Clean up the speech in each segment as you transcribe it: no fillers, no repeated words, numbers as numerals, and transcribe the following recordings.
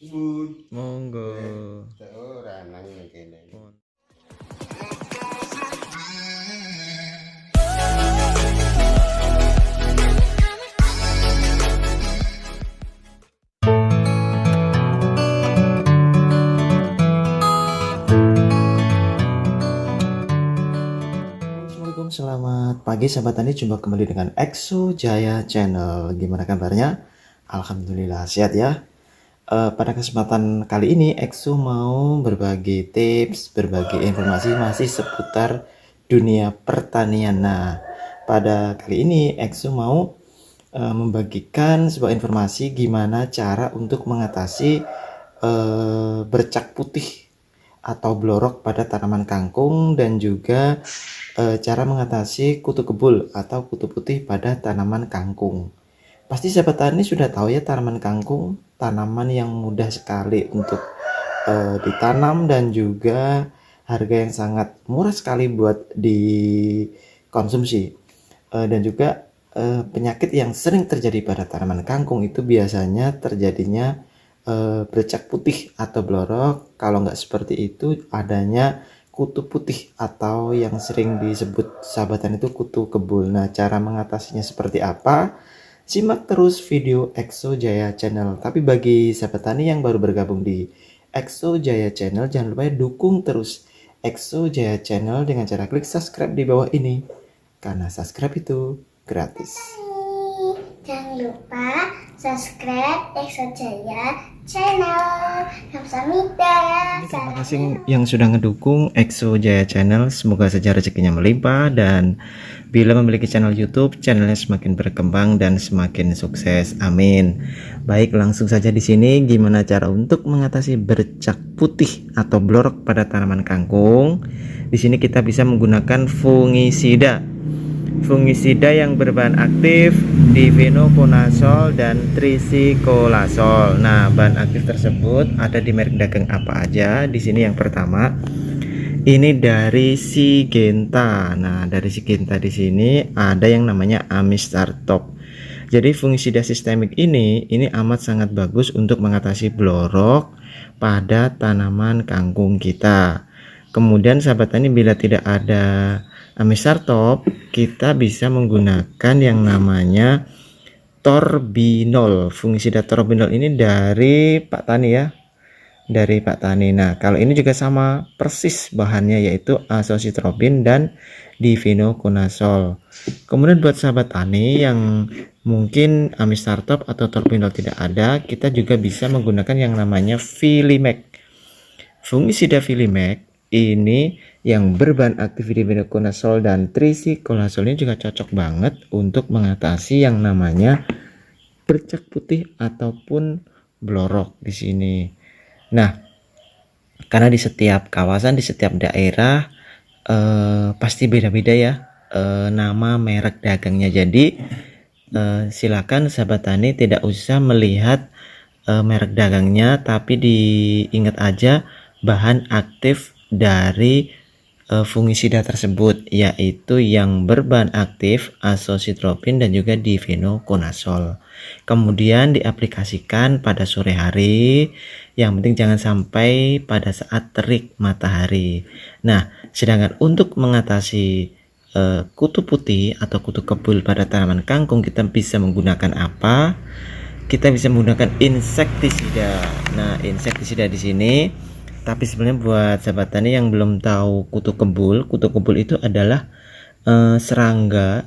Monggo. Ora nang kene. Assalamualaikum, selamat pagi sahabat tani. Jumpa kembali dengan Exo Jaya Channel. Gimana kabarnya? Alhamdulillah sehat ya. Pada kesempatan kali ini Exo mau berbagi tips, berbagi informasi masih seputar dunia pertanian. Nah, pada kali ini Exo mau membagikan sebuah informasi gimana cara untuk mengatasi bercak putih atau blorok pada tanaman kangkung, dan juga cara mengatasi kutu kebul atau kutu putih pada tanaman kangkung. Pasti sahabat tani sudah tahu ya, tanaman kangkung tanaman yang mudah sekali untuk ditanam dan juga harga yang sangat murah sekali buat dikonsumsi. Dan juga penyakit yang sering terjadi pada tanaman kangkung itu biasanya terjadinya bercak putih atau blorok. Kalau nggak seperti itu, adanya kutu putih atau yang sering disebut sahabatan itu kutu kebul. Nah, cara mengatasinya seperti apa? Simak terus video Exo Jaya Channel. Tapi bagi sahabat tani yang baru bergabung di Exo Jaya Channel, jangan lupa dukung terus Exo Jaya Channel dengan cara klik subscribe di bawah ini, karena subscribe itu gratis. Jangan lupa subscribe Exo Jaya Channel. Kamsahamnida. Terima kasih yang sudah ngedukung Exo Jaya Channel. Semoga saja rezekinya melimpah, dan bila memiliki channel YouTube, channelnya semakin berkembang dan semakin sukses. Amin. Baik, langsung saja di sini gimana cara untuk mengatasi bercak putih atau blorok pada tanaman kangkung. Di sini kita bisa menggunakan fungisida. Fungisida yang berbahan aktif difenokonazol dan trisikolazol. Nah, bahan aktif tersebut ada di merek dagang apa aja? Di sini yang pertama ini dari Syngenta. Nah, dari Syngenta di sini ada yang namanya Amistar Top. Jadi fungisida sistemik ini amat sangat bagus untuk mengatasi blorok pada tanaman kangkung kita. Kemudian sahabat tani, bila tidak ada Amistar Top, kita bisa menggunakan yang namanya Torbinol. Fungisida Torbinol ini dari Pak Tani ya, dari Pak Tani. Nah, kalau ini juga sama persis bahannya, yaitu azoxystrobin dan difenoconazole. Kemudian buat sahabat tani yang mungkin Amistar Top atau Torbinol tidak ada, kita juga bisa menggunakan yang namanya Filimec. Fungisida Filimec ini yang berbahan aktif difenoconazole dan trisikolazol ini juga cocok banget untuk mengatasi yang namanya bercak putih ataupun blorok di sini. Nah, karena di setiap kawasan, di setiap daerah pasti beda-beda ya nama merek dagangnya. Jadi silakan sahabat tani tidak usah melihat merek dagangnya, tapi diingat aja bahan aktif dari fungisida tersebut, yaitu yang berbahan aktif azoxystrobin dan juga difenoconazole. Kemudian diaplikasikan pada sore hari, yang penting jangan sampai pada saat terik matahari. Nah, sedangkan untuk mengatasi kutu putih atau kutu kebul pada tanaman kangkung, kita bisa menggunakan apa? Kita bisa menggunakan insektisida. Nah, insektisida di sini, tapi sebenarnya buat sahabat tani yang belum tahu kutu kebul itu adalah serangga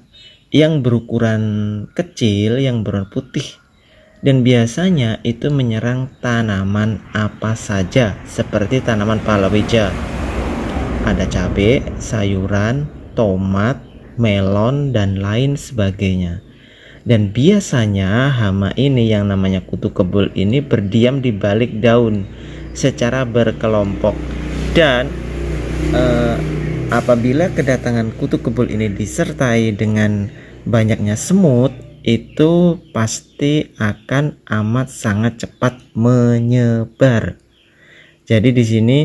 yang berukuran kecil, yang berwarna putih, dan biasanya itu menyerang tanaman apa saja, seperti tanaman palawija, ada cabai, sayuran, tomat, melon, dan lain sebagainya. Dan biasanya hama ini yang namanya kutu kebul ini berdiam di balik daun secara berkelompok, dan apabila kedatangan kutu kebul ini disertai dengan banyaknya semut, itu pasti akan amat sangat cepat menyebar. Jadi di sini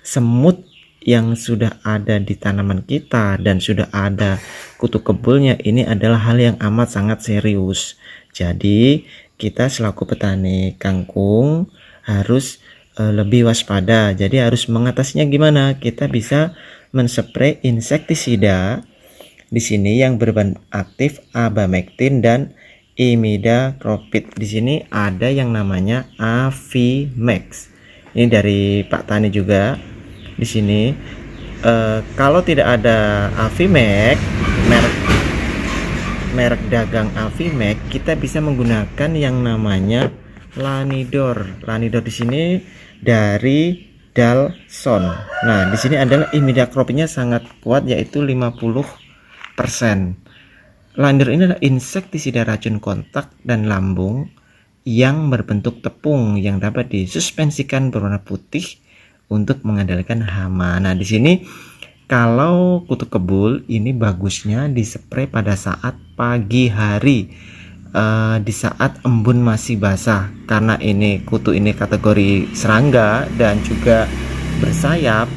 semut yang sudah ada di tanaman kita dan sudah ada kutu kebulnya, ini adalah hal yang amat sangat serius. Jadi kita selaku petani kangkung harus lebih waspada. Jadi harus mengatasinya gimana? Kita bisa menspray insektisida di sini yang berbahan aktif abamectin dan imidacloprid. Di sini ada yang namanya Avimax. Ini dari Pak Tani juga. Di sini kalau tidak ada Avimax, merek dagang Avimax, kita bisa menggunakan yang namanya Lanidor. Lanidor di sini dari Dalson. Nah, di sini adalah imidaclopridnya sangat kuat, yaitu 50%. Lanidor ini adalah insektisida racun kontak dan lambung yang berbentuk tepung yang dapat disuspensikan berwarna putih untuk mengendalikan hama. Nah, di sini kalau kutu kebul ini bagusnya dispray pada saat pagi hari, di saat embun masih basah, karena ini kutu ini kategori serangga dan juga bersayap.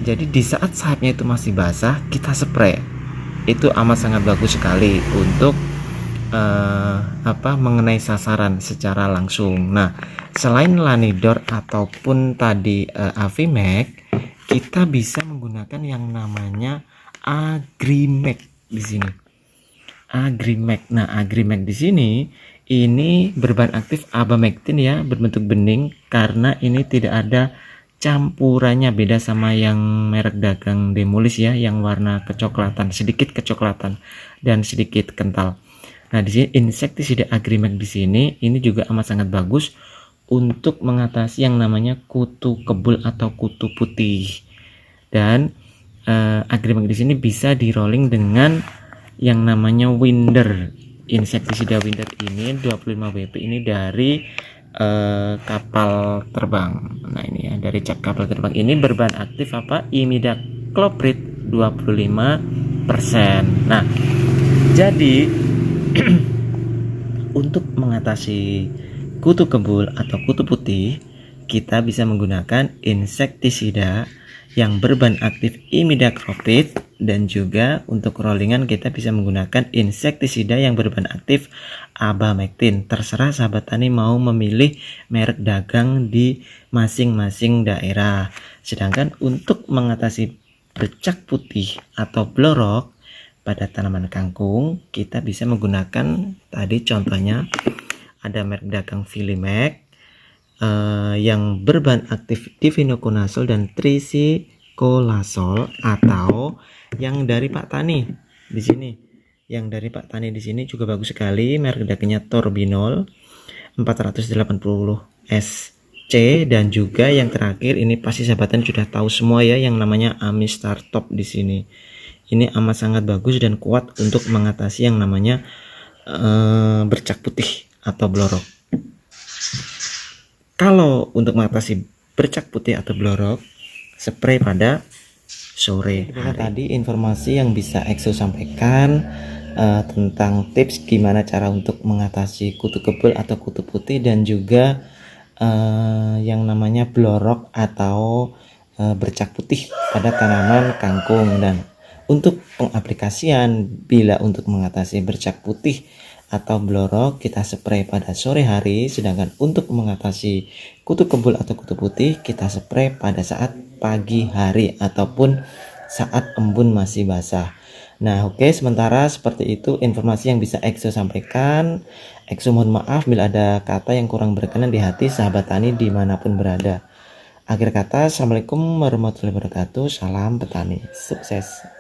Jadi di saat sayapnya itu masih basah kita spray, itu amat sangat bagus sekali untuk mengenai sasaran secara langsung. Nah, selain Lanidor ataupun tadi Avimax, kita bisa menggunakan yang namanya Agrimax di sini. Agrimax. Nah, Agrimax di sini ini berbahan aktif abamectin ya, berbentuk bening, karena ini tidak ada campurannya, beda sama yang merek dagang Demolis ya, yang warna kecoklatan, sedikit kecoklatan dan sedikit kental. Nah, di sini insektisida Agrimax di sini ini juga amat sangat bagus untuk mengatasi yang namanya kutu kebul atau kutu putih. Dan Agrimax di sini bisa di rolling dengan yang namanya Winder. Insektisida Winder ini 25 WP ini dari kapal terbang. Nah, ini ya, dari cap kapal terbang ini berbahan aktif imidacloprid 25%. Nah, jadi untuk mengatasi kutu kebul atau kutu putih, kita bisa menggunakan insektisida yang berbahan aktif imidacloprid, dan juga untuk rollingan kita bisa menggunakan insektisida yang berbahan aktif abamectin. Terserah sahabat tani mau memilih merek dagang di masing-masing daerah. Sedangkan untuk mengatasi bercak putih atau blorok pada tanaman kangkung, kita bisa menggunakan tadi contohnya ada merek dagang Filimax yang berbahan aktif difenoconazole dan tricyclasol, atau yang dari Pak Tani di sini. Yang dari Pak Tani di sini juga bagus sekali, merek dagangnya Torbinol 480 SC, dan juga yang terakhir ini pasti sahabat tani sudah tahu semua ya, yang namanya Amistar Top di sini. Ini amat sangat bagus dan kuat untuk mengatasi yang namanya bercak putih atau blorok. Kalau untuk mengatasi bercak putih atau blorok, spray pada sore hari. Tadi informasi yang bisa Exo sampaikan tentang tips gimana cara untuk mengatasi kutu kebul atau kutu putih, dan juga yang namanya blorok atau bercak putih pada tanaman kangkung. Dan untuk pengaplikasian, bila untuk mengatasi bercak putih atau blorok kita spray pada sore hari, sedangkan untuk mengatasi kutu kebul atau kutu putih kita spray pada saat pagi hari ataupun saat embun masih basah. Nah, oke, sementara seperti itu informasi yang bisa Exo sampaikan. Exo mohon maaf bila ada kata yang kurang berkenan di hati sahabat tani dimanapun berada. Akhir kata, assalamualaikum warahmatullahi wabarakatuh. Salam petani, sukses.